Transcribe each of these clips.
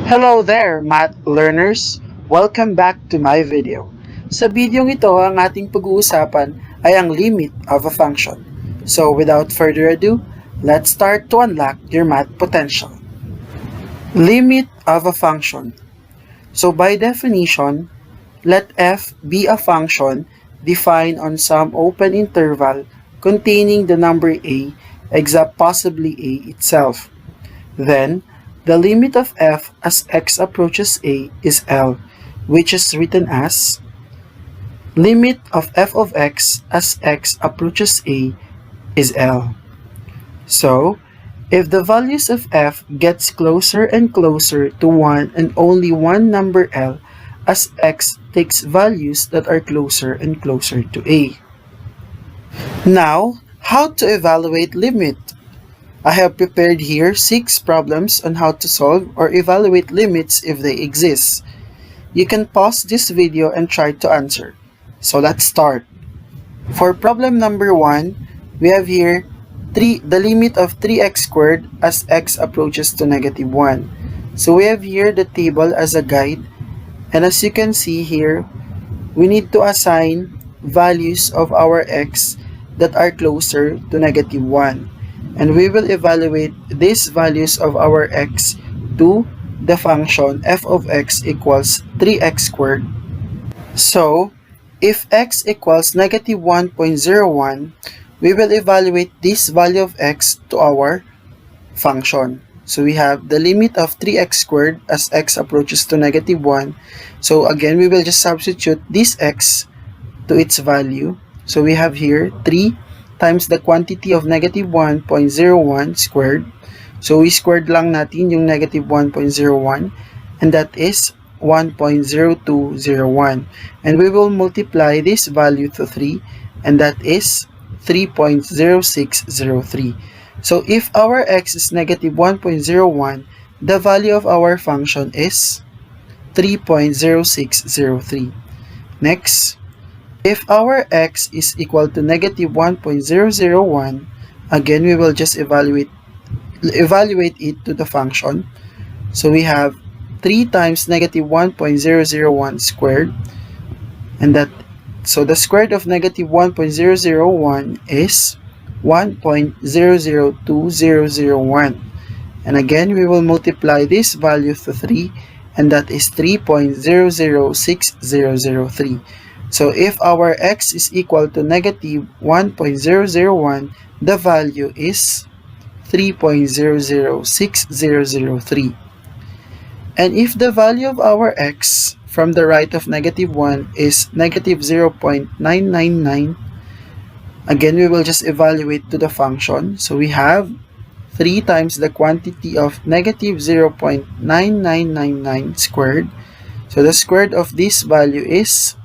Hello there, math learners! Welcome back to my video. Sa video ito, ang ating pag-uusapan ay ang limit of a function. So without further ado, let's start to unlock your math potential. Limit of a function. So by definition, let f be a function defined on some open interval containing the number a except possibly a itself. Then, the limit of f as x approaches a is L, which is written as limit of f of x as x approaches a is L. So, if the values of f gets closer and closer to 1 and only one number L as x takes values that are closer and closer to a. Now, how to evaluate limit? I have prepared here 6 problems on how to solve or evaluate limits if they exist. You can pause this video and try to answer. So let's start. For problem number 1, we have here the limit of 3x squared as x approaches to negative 1. So we have here the table as a guide, and as you can see here, we need to assign values of our x that are closer to negative 1. And we will evaluate these values of our x to the function f of x equals 3x squared. So, if x equals negative 1.01, we will evaluate this value of x to our function. So we have the limit of 3x squared as x approaches to negative 1. So again, we will just substitute this x to its value. So we have here 3 times the quantity of negative 1.01 squared. So we squared lang natin yung negative 1.01, and that is 1.0201. And we will multiply this value to 3, and that is 3.0603. So if our x is negative 1.01, the value of our function is 3.0603. Next, if our x is equal to negative 1.001, again we will just evaluate it to the function. So we have 3 times negative 1.001 squared, and so the square root of negative 1.001 is 1.002001. And again, we will multiply this value to 3, and that is 3.006003. So if our x is equal to negative 1.001, the value is 3.006003. And if the value of our x from the right of negative 1 is negative 0.999, again, we will just evaluate to the function. So we have 3 times the quantity of negative 0.9999 squared. So the square root of this value is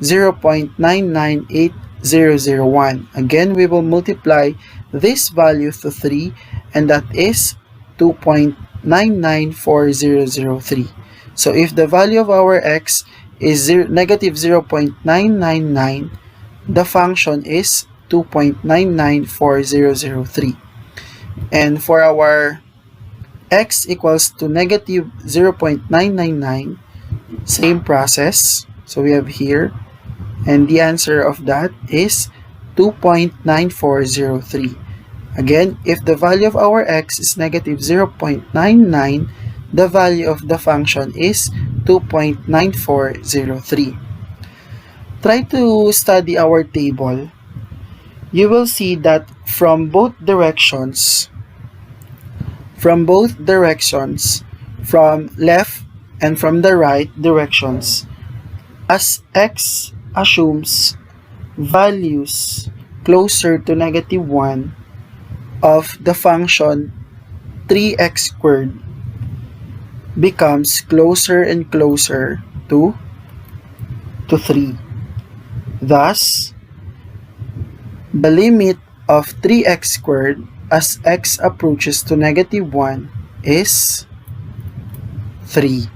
0.998001. Again, we will multiply this value to 3, and that is 2.994003. So if the value of our x is negative 0.999, the function is 2.994003. And for our x equals to negative 0.999, same process. So we have here, and the answer of that is 2.9403. Again, if the value of our x is negative 0.99, the value of the function is 2.9403. Try to study our table. You will see that from both directions, from left and from the right directions, as x assumes values closer to negative 1 of the function 3x squared becomes closer and closer to 3. Thus, the limit of 3x squared as x approaches to negative 1 is 3.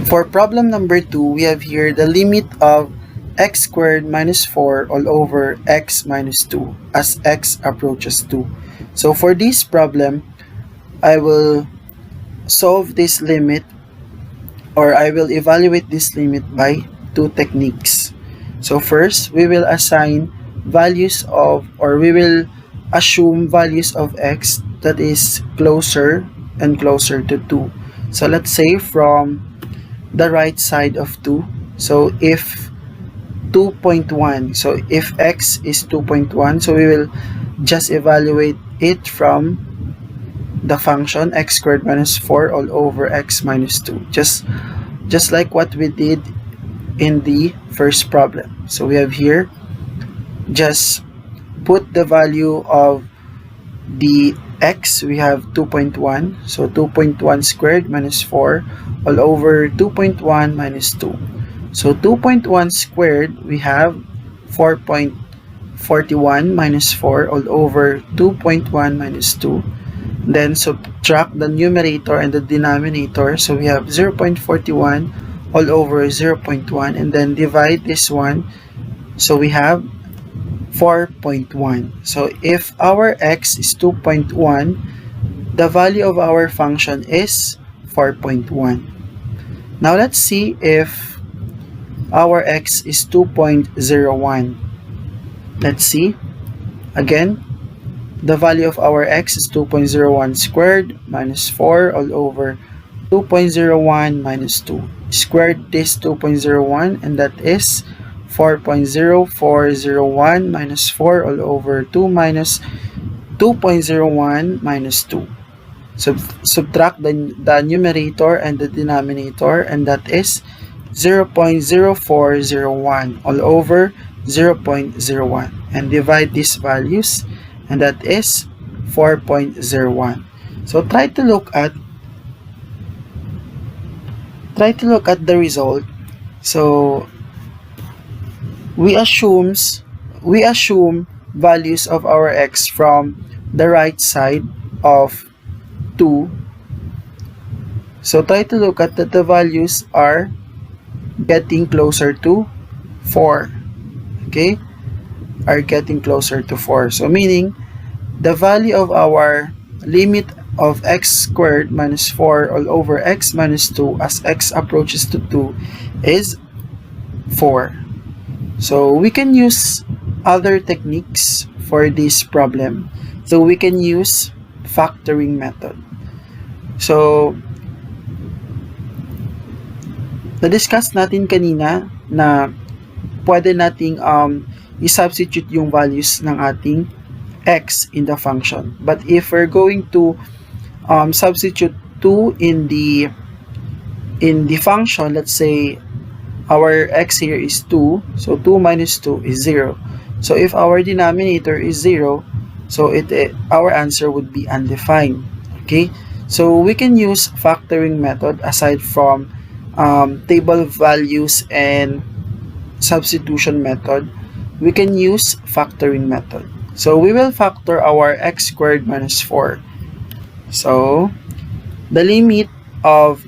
For problem number 2, we have here the limit of x squared minus 4 all over x minus 2 as x approaches 2. So for this problem, I will solve this limit, or I will evaluate this limit by two techniques. So first, we will assign values of, or we will assume values of x that is closer and closer to 2. So let's say from the right side of 2. So if 2.1, so if x is 2.1, so we will just evaluate it from the function x squared minus 4 all over x minus 2. Just like what we did in the first problem. So we have here, just put the value of the x, we have 2.1, so 2.1 squared minus 4 all over 2.1 minus 2. So 2.1 squared, we have 4.41 minus 4 all over 2.1 minus 2. Then subtract the numerator and the denominator, so we have 0.41 all over 0.1, and then divide this one, so we have 4.1. So if our x is 2.1, the value of our function is 4.1. Now let's see if our x is 2.01. Let's see. Again, the value of our x is 2.01 squared minus 4 all over 2.01 minus 2. Squared this 2.01, and that is 4.0401 minus 4 all over 2 minus 2.01 minus 2. Subtract the numerator and the denominator, and that is 0.0401 all over 0.01, and divide these values, and that is 4.01. So try to look at the result. So we assume values of our x from the right side of 2. So try to look at that the values are getting closer to 4. Okay, are getting closer to 4. So meaning the value of our limit of x squared minus 4 all over x minus 2 as x approaches to 2 is 4. So we can use other techniques for this problem. So we can use factoring method. So na-discuss natin kanina na pwede nating i-substitute yung values ng ating x in the function. But if we're going to substitute 2 in the function, let's say our x here is 2, so 2 minus 2 is 0. So if our denominator is 0, so our answer would be undefined. Okay, so we can use factoring method aside from table values and substitution method. We can use factoring method. So we will factor our x squared minus 4. So the limit of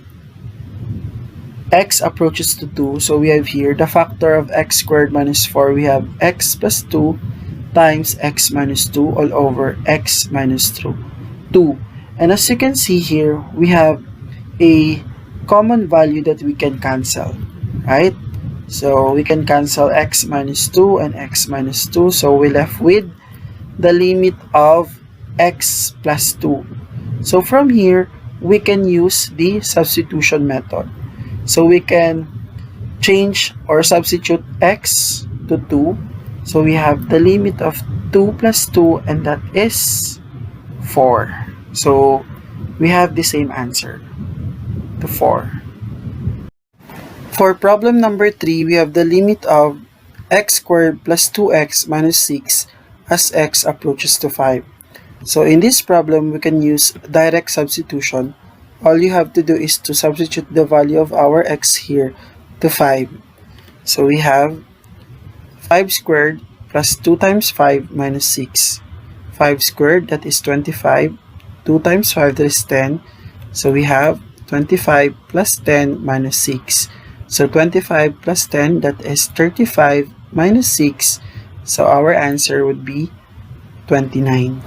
x approaches to 2, so we have here the factor of x squared minus 4, we have x plus 2 times x minus 2 all over x minus 2. And as you can see here, we have a common value that we can cancel, right? So we can cancel x minus 2 and x minus 2, so we left with the limit of x plus 2. So from here, we can use the substitution method. So we can change or substitute x to 2. So we have the limit of 2 plus 2, and that is 4. So we have the same answer, to 4. For problem number 3, we have the limit of x squared plus 2x minus 6 as x approaches to 5. So in this problem, we can use direct substitution. All you have to do is to substitute the value of our x here to 5. So we have 5 squared plus 2 times 5 minus 6. 5 squared, that is 25. 2 times 5, that is 10. So we have 25 plus 10 minus 6. So 25 plus 10, that is 35 minus 6. So our answer would be 29.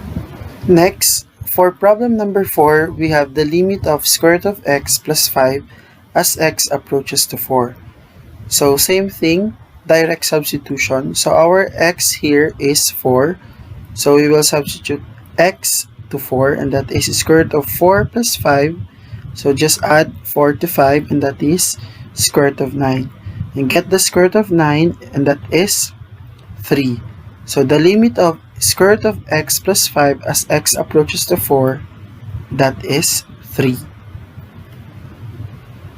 Next, for problem number 4, we have the limit of square root of x plus 5 as x approaches to 4. So same thing, direct substitution. So our x here is 4. So we will substitute x to 4, and that is square root of 4 plus 5. So just add 4 to 5, and that is square root of 9. And get the square root of 9, and that is 3. So the limit of square root of x plus 5 as x approaches to 4, that is 3.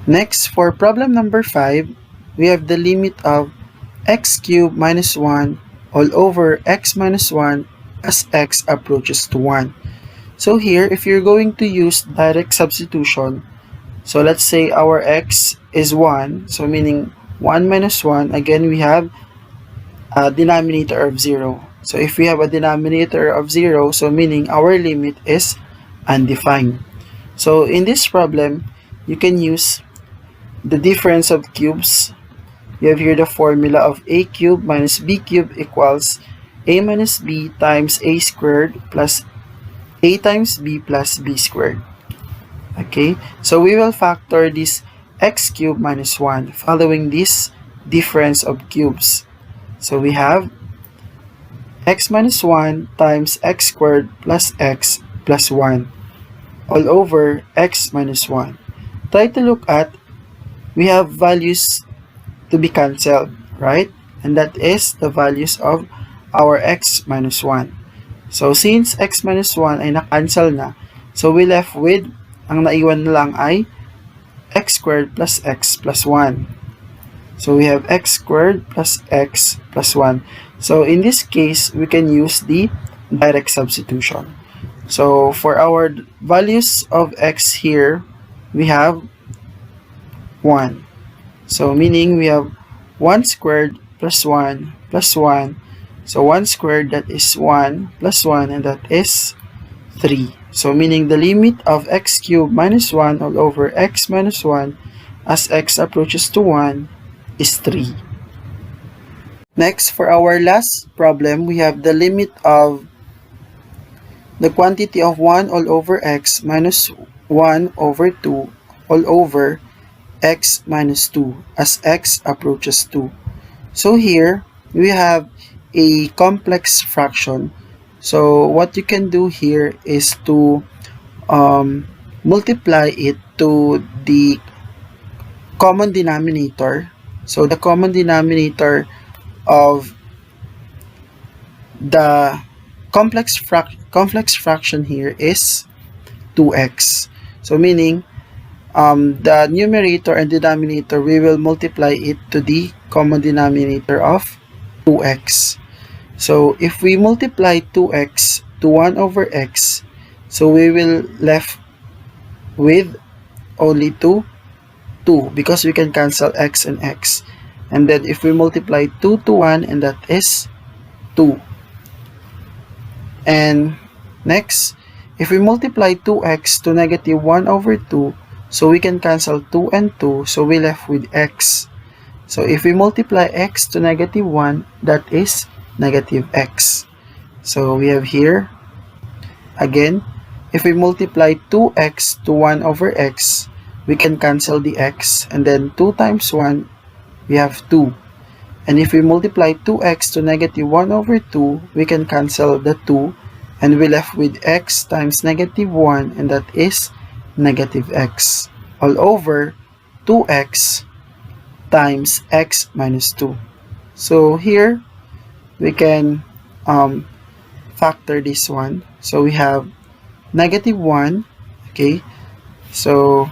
Next, for problem number 5, we have the limit of x cubed minus 1 all over x minus 1 as x approaches to 1. So here, if you're going to use direct substitution, so let's say our x is 1, so meaning 1 minus 1, again we have a denominator of 0. So if we have a denominator of 0, so meaning our limit is undefined. So in this problem, you can use the difference of cubes. You have here the formula of a cubed minus b cubed equals a minus b times a squared plus a times b plus b squared. Okay, so we will factor this x cubed minus 1 following this difference of cubes. So we have x minus 1 times x squared plus x plus 1 all over x minus 1. Try to look at, we have values to be cancelled, right? And that is the values of our x minus 1. So since x minus 1 ay na-cancel na, so we left with, ang naiwan na lang ay x squared plus x plus 1. So we have x squared plus x plus 1. So in this case, we can use the direct substitution. So for our values of x here, we have 1. So meaning we have 1 squared plus 1 plus 1. So 1 squared, that is 1 plus 1, and that is 3. So meaning the limit of x cubed minus 1 all over x minus 1 as x approaches to 1 is 3. Next, for our last problem, we have the limit of the quantity of 1 all over x minus 1 over 2 all over x minus 2 as x approaches 2. So here, we have a complex fraction. So what you can do here is to multiply it to the common denominator. So the common denominator of the complex fraction here is 2x. So meaning the numerator and denominator, we will multiply it to the common denominator of 2x. So if we multiply 2x to 1 over x, so we will left with only 2 because we can cancel x and x. And then if we multiply 2 to 1, and that is 2. And next, if we multiply 2x to negative 1 over 2, so we can cancel 2 and 2, so we left with x. So if we multiply x to negative 1, that is negative x. So we have here, again, if we multiply 2x to 1 over x, we can cancel the x, and then 2 times 1, we have 2. And if we multiply 2x to negative 1 over 2, we can cancel the 2, and we left with x times negative 1, and that is negative x all over 2x times x minus 2. So here, we can factor this one. So we have negative 1, okay? So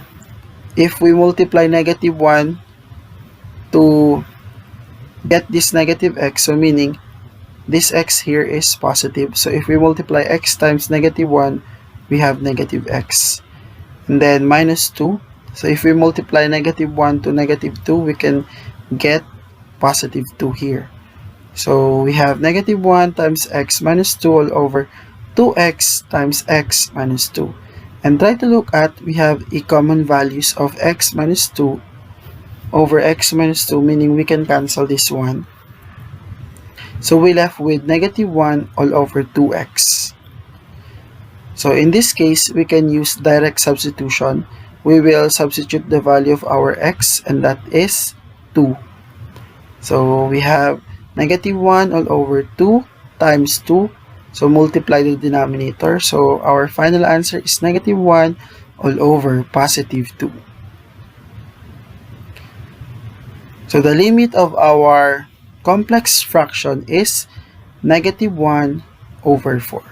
if we multiply negative 1 to get this negative x, so meaning this x here is positive. So if we multiply x times negative 1, we have negative x. And then minus 2. So if we multiply negative 1 to negative 2, we can get positive 2 here. So we have negative 1 times x minus 2 all over 2x times x minus 2. And try to look at, we have a common values of x minus 2 over x minus 2, meaning we can cancel this one. So we left with negative 1 all over 2x. So in this case, we can use direct substitution. We will substitute the value of our x, and that is 2. So we have negative 1 all over 2 times 2. So multiply the denominator. So our final answer is negative 1 all over positive 2. So the limit of our complex fraction is negative 1 over 4.